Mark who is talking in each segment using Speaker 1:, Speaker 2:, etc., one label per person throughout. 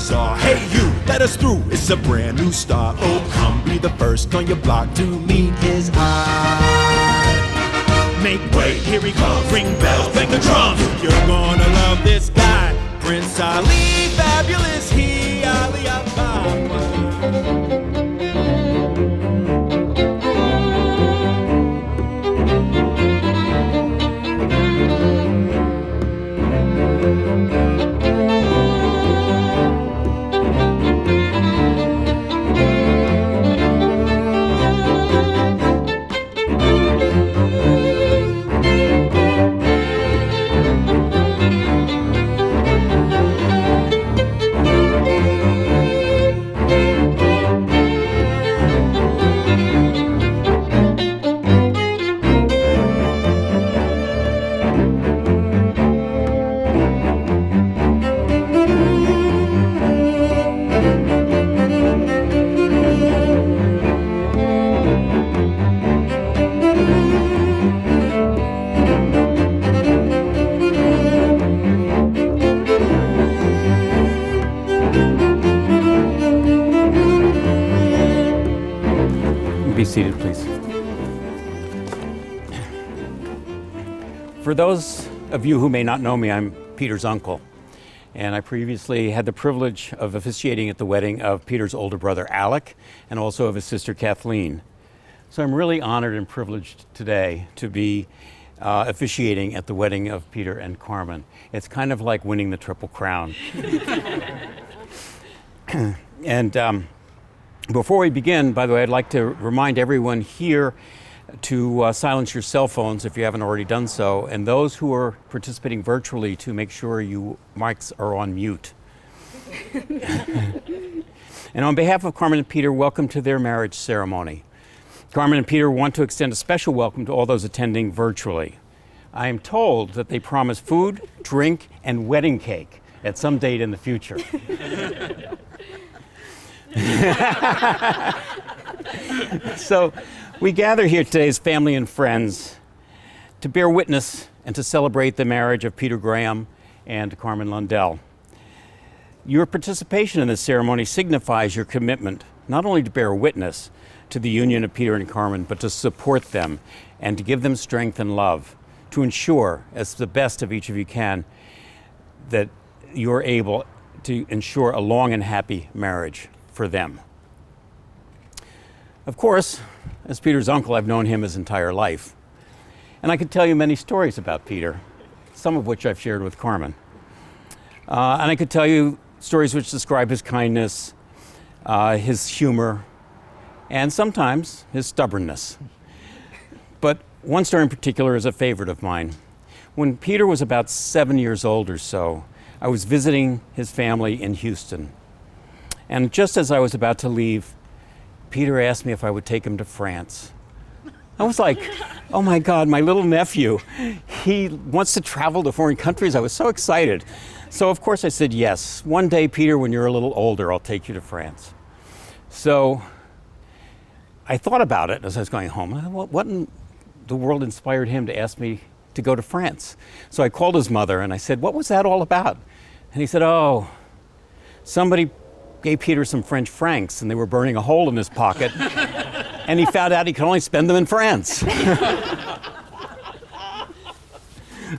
Speaker 1: saw. Hey you, let us through, it's a brand new start. Oh, come be the first on your block to meet his eye. Make way, here he comes, ring bells, bang the drums. You're gonna love this guy, Prince Ali, fabulous he, Ali Ababa.
Speaker 2: Be seated, please. For those of you who may not know me, I'm Peter's uncle, and I previously had the privilege of officiating at the wedding of Peter's older brother, Alec, and also of his sister, Kathleen. So I'm really honored and privileged today to be officiating at the wedding of Peter and Carmen. It's kind of like winning the Triple Crown. And before we begin, by the way, I'd like to remind everyone here to silence your cell phones if you haven't already done so, and those who are participating virtually to make sure your mics are on mute. And on behalf of Carmen and Peter, welcome to their marriage ceremony. Carmen and Peter want to extend a special welcome to all those attending virtually. I am told that they promise food, drink, and wedding cake at some date in the future. So we gather here today as family and friends to bear witness and to celebrate the marriage of Peter Graham and Carmen Lundell. Your participation in this ceremony signifies your commitment not only to bear witness to the union of Peter and Carmen, but to support them and to give them strength and love, to ensure, as the best of each of you can, that you're able to ensure a long and happy marriage for them. Of course, as Peter's uncle, I've known him his entire life. And I could tell you many stories about Peter, some of which I've shared with Carmen. And I could tell you stories which describe his kindness, his humor, and sometimes his stubbornness. But one story in particular is a favorite of mine. When Peter was about 7 years old or so, I was visiting his family in Houston. And just as I was about to leave, Peter asked me if I would take him to France. I was like, oh my God, my little nephew, he wants to travel to foreign countries. I was so excited. So of course I said yes. One day, Peter, when you're a little older, I'll take you to France. So I thought about it as I was going home. What in the world inspired him to ask me to go to France? So I called his mother and I said, what was that all about? And he said, oh, somebody gave Peter some French francs and they were burning a hole in his pocket and he found out he could only spend them in France.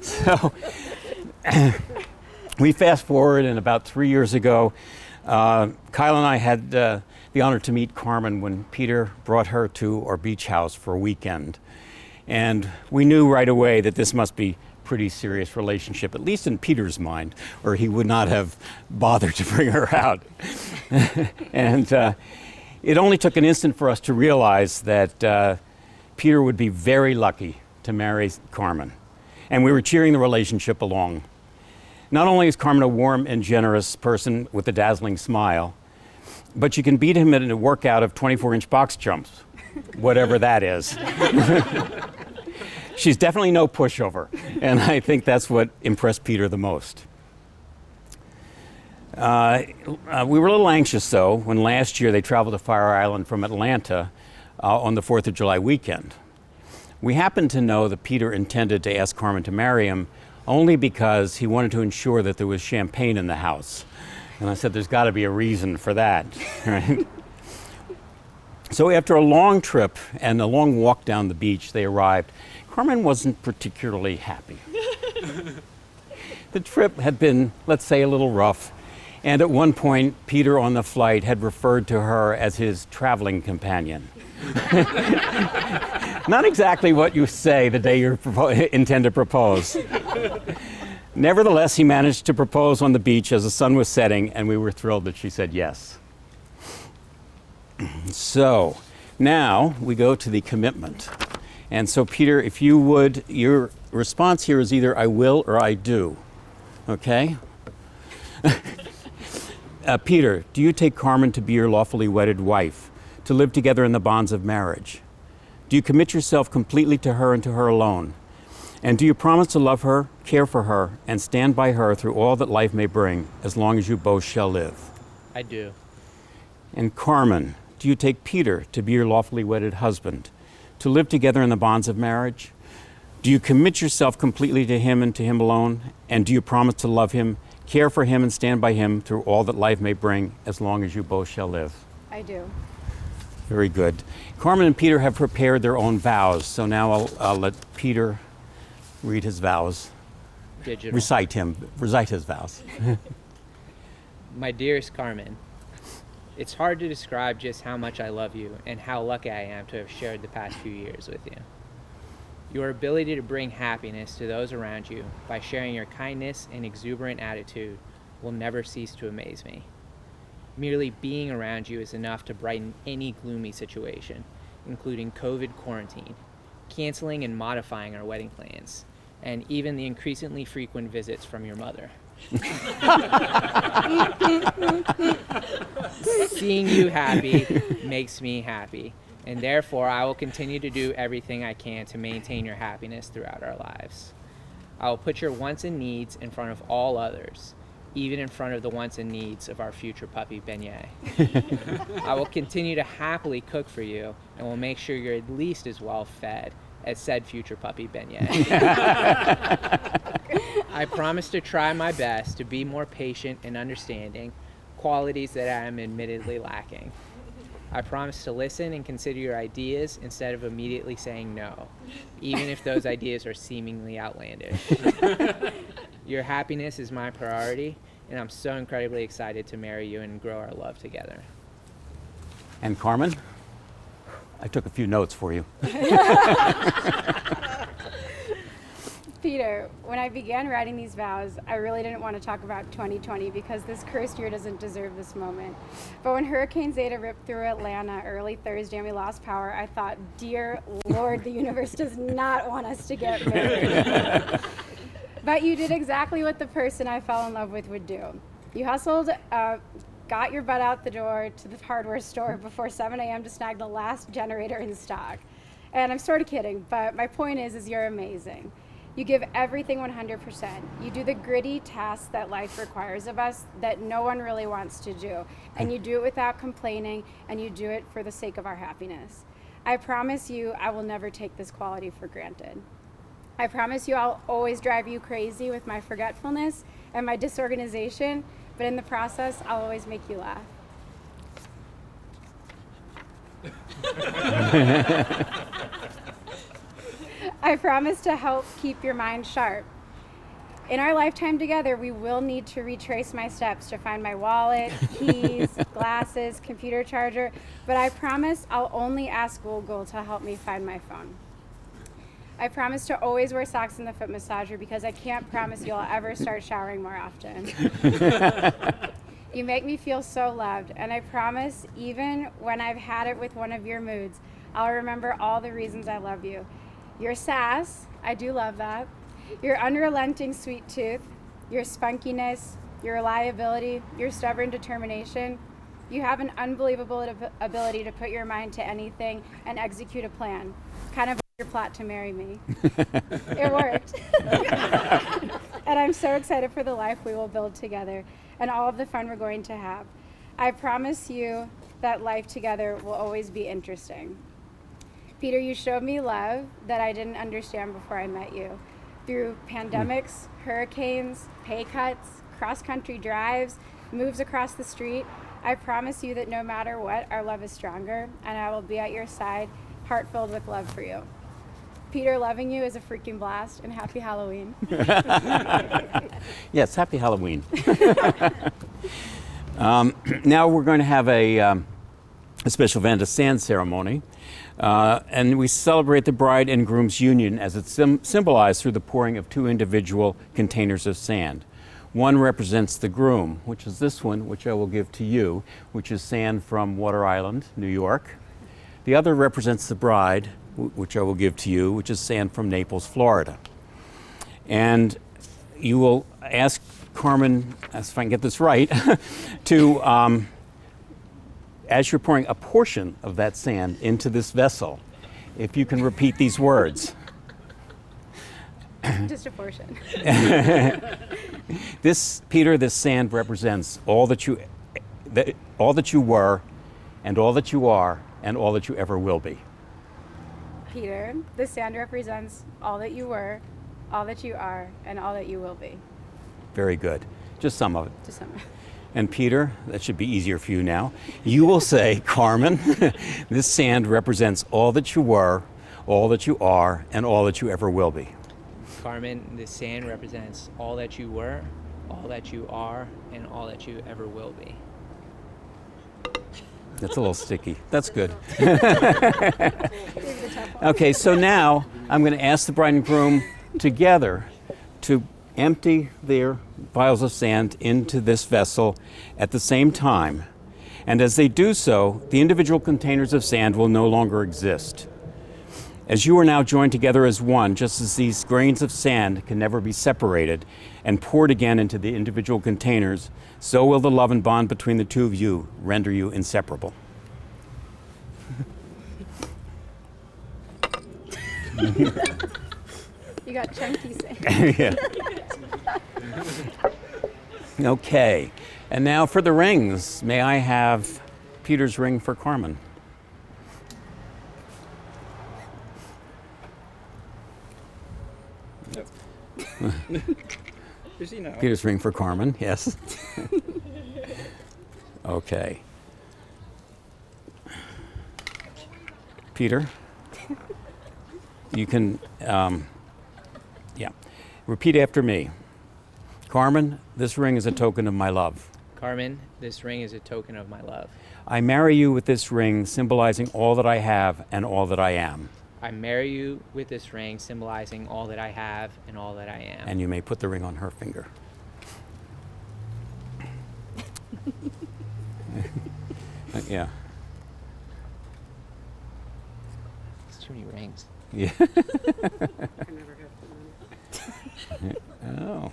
Speaker 2: So we fast forward, and about 3 years ago, Kyle and I had the honor to meet Carmen when Peter brought her to our beach house for a weekend. And we knew right away that this must be pretty serious relationship, at least in Peter's mind, or he would not have bothered to bring her out. And it only took an instant for us to realize that Peter would be very lucky to marry Carmen. And we were cheering the relationship along. Not only is Carmen a warm and generous person with a dazzling smile, but you can beat him in a workout of 24-inch box jumps, whatever that is. She's definitely no pushover, and I think that's what impressed Peter the most. We were a little anxious, though, when last year they traveled to Fire Island from Atlanta on the 4th of July weekend. We happened to know that Peter intended to ask Carmen to marry him only because he wanted to ensure that there was champagne in the house. And I said, there's got to be a reason for that, right? So after a long trip and a long walk down the beach, they arrived. Carmen wasn't particularly happy. The trip had been, let's say, a little rough. And at one point, Peter on the flight had referred to her as his traveling companion. Not exactly what you say the day you intend to propose. Nevertheless, he managed to propose on the beach as the sun was setting, and we were thrilled that she said yes. So now we go to the commitment. And so, Peter, if you would, your response here is either I will or I do. Okay? Peter, do you take Carmen to be your lawfully wedded wife, to live together in the bonds of marriage? Do you commit yourself completely to her and to her alone? And do you promise to love her, care for her, and stand by her through all that life may bring, as long as you both shall live?
Speaker 3: I do.
Speaker 2: And Carmen, do you take Peter to be your lawfully wedded husband, to live together in the bonds of marriage? Do you commit yourself completely to him and to him alone? And do you promise to love him, care for him, and stand by him through all that life may bring, as long as you both shall live?
Speaker 4: I do.
Speaker 2: Very good. Carmen and Peter have prepared their own vows, so now I'll let Peter read his vows.
Speaker 3: Digital.
Speaker 2: Recite his vows.
Speaker 3: My dearest Carmen, it's hard to describe just how much I love you and how lucky I am to have shared the past few years with you. Your ability to bring happiness to those around you by sharing your kindness and exuberant attitude will never cease to amaze me. Merely being around you is enough to brighten any gloomy situation, including COVID quarantine, canceling and modifying our wedding plans, and even the increasingly frequent visits from your mother. Seeing you happy makes me happy, and therefore I will continue to do everything I can to maintain your happiness throughout our lives. I will put your wants and needs in front of all others, even in front of the wants and needs of our future puppy, Beignet. I will continue to happily cook for you, and will make sure you're at least as well fed as said future puppy, Beignet. I promise to try my best to be more patient and understanding, qualities that I am admittedly lacking. I promise to listen and consider your ideas instead of immediately saying no, even if those ideas are seemingly outlandish. Your happiness is my priority, and I'm so incredibly excited to marry you and grow our love together.
Speaker 2: And Carmen, I took a few notes for you.
Speaker 4: Peter, when I began writing these vows, I really didn't want to talk about 2020 because this cursed year doesn't deserve this moment. But when Hurricane Zeta ripped through Atlanta early Thursday and we lost power, I thought, dear Lord, the universe does not want us to get married. But you did exactly what the person I fell in love with would do. You hustled, got your butt out the door to the hardware store before 7 a.m. to snag the last generator in stock. And I'm sort of kidding, but my point is you're amazing. You give everything 100%. You do the gritty tasks that life requires of us that no one really wants to do. And you do it without complaining, and you do it for the sake of our happiness. I promise you I will never take this quality for granted. I promise you I'll always drive you crazy with my forgetfulness and my disorganization, but in the process, I'll always make you laugh. I promise to help keep your mind sharp. In our lifetime together, we will need to retrace my steps to find my wallet, keys, glasses, computer charger, but I promise I'll only ask Google to help me find my phone. I promise to always wear socks in the foot massager because I can't promise you'll ever start showering more often. You make me feel so loved, and I promise even when I've had it with one of your moods, I'll remember all the reasons I love you. Your sass, I do love that. Your unrelenting sweet tooth, your spunkiness, your reliability, your stubborn determination. You have an unbelievable ability to put your mind to anything and execute a plan. Kind of your plot to marry me. It worked. And I'm so excited for the life we will build together and all of the fun we're going to have. I promise you that life together will always be interesting. Peter, you showed me love that I didn't understand before I met you. Through pandemics, hurricanes, pay cuts, cross-country drives, moves across the street, I promise you that no matter what, our love is stronger, and I will be at your side, heart filled with love for you. Peter, loving you is a freaking blast, and happy Halloween.
Speaker 2: Yes, happy Halloween. Now we're going to have a special Van de Sand ceremony, and we celebrate the bride and groom's union as it's symbolized through the pouring of two individual containers of sand. One represents the groom, which is this one, which I will give to you, which is sand from Water Island, New York. The other represents the bride, which I will give to you, which is sand from Naples, Florida. And you will ask Carmen, if I can get this right, to, as you're pouring a portion of that sand into this vessel, if you can repeat these words.
Speaker 4: Just a portion.
Speaker 2: Peter, this sand represents all that you were, and all that you are, and all that you ever will be.
Speaker 4: Peter, the sand represents all that you were, all that you are, and all that you will be.
Speaker 2: Very good. Just some of it.
Speaker 4: Just some.
Speaker 2: And Peter, that should be easier for you now. You will say, Carmen, this sand represents all that you were, all that you are, and all that you ever will be.
Speaker 3: Carmen, the sand represents all that you were, all that you are, and all that you ever will be.
Speaker 2: That's a little sticky. That's good. Okay, so now I'm going to ask the bride and groom together to empty their vials of sand into this vessel at the same time. And as they do so, the individual containers of sand will no longer exist. As you are now joined together as one, just as these grains of sand can never be separated and poured again into the individual containers, so will the love and bond between the two of you render you inseparable.
Speaker 4: You got chunky sand.
Speaker 2: Yeah. Okay, and now for the rings. May I have Peter's ring for Carmen? Peter's ring for Carmen, yes. Okay. Peter, you can, repeat after me. Carmen, this ring is a token of my love.
Speaker 3: Carmen, this ring is a token of my love.
Speaker 2: I marry you with this ring, symbolizing all that I have and all that I am.
Speaker 3: I marry you with this ring, symbolizing all that I have and all that I am.
Speaker 2: And you may put the ring on her finger. Yeah.
Speaker 3: It's too many rings.
Speaker 2: Yeah. Oh.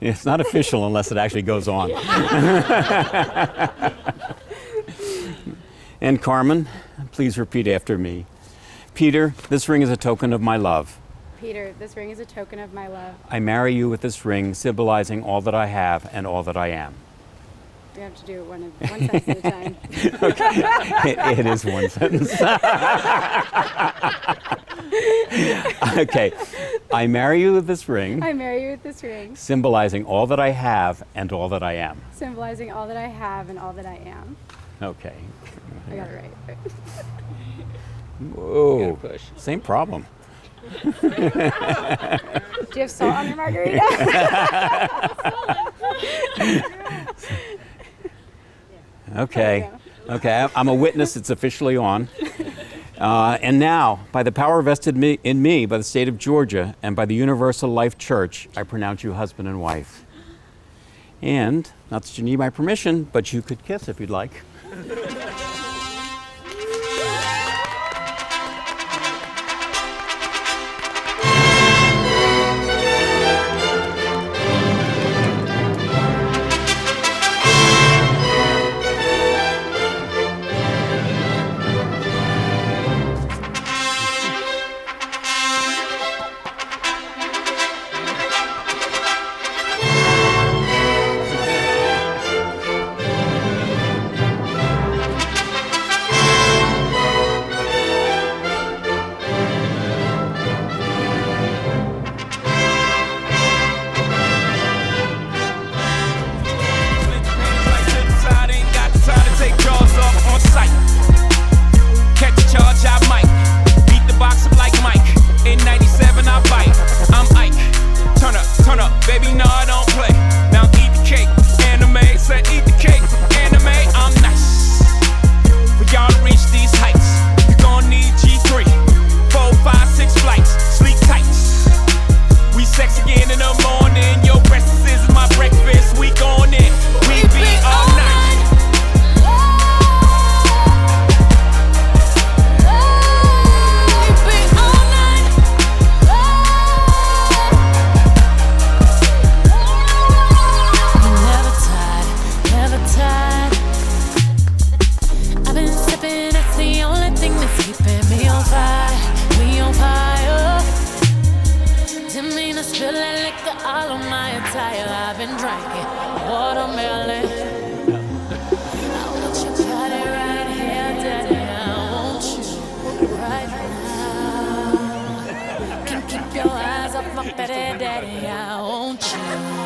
Speaker 2: It's not official unless it actually goes on. And Carmen, please repeat after me. Peter, this ring is a token of my love.
Speaker 4: Peter, this ring is a token of my love.
Speaker 2: I marry you with this ring, symbolizing all that I have and all that I am.
Speaker 4: We have to do it one sentence at a time.
Speaker 2: It is one sentence. Okay. I marry you with this ring.
Speaker 4: I marry you with this ring.
Speaker 2: Symbolizing all that I have and all that I am.
Speaker 4: Symbolizing all that I have and all that I am.
Speaker 2: Okay.
Speaker 4: I got it right.
Speaker 2: Whoa.
Speaker 3: Push.
Speaker 2: Same problem.
Speaker 4: Do you have salt on your margarita?
Speaker 2: Okay. Okay. I'm a witness. It's officially on. And now, by the power vested in me by the state of Georgia and by the Universal Life Church, I pronounce you husband and wife. And, not that you need my permission, but you could kiss if you'd like.
Speaker 1: the morning. Your breakfast is my breakfast. We gone in. We be all night.
Speaker 5: I've been sipping, that's the only thing that's keeping me on fire. We on fire. Didn't mean to spill that liquor all on my attire. I've been drinking watermelon. I want your body right here, daddy. I want you right now. Can keep your eyes off my fatty daddy. I want you.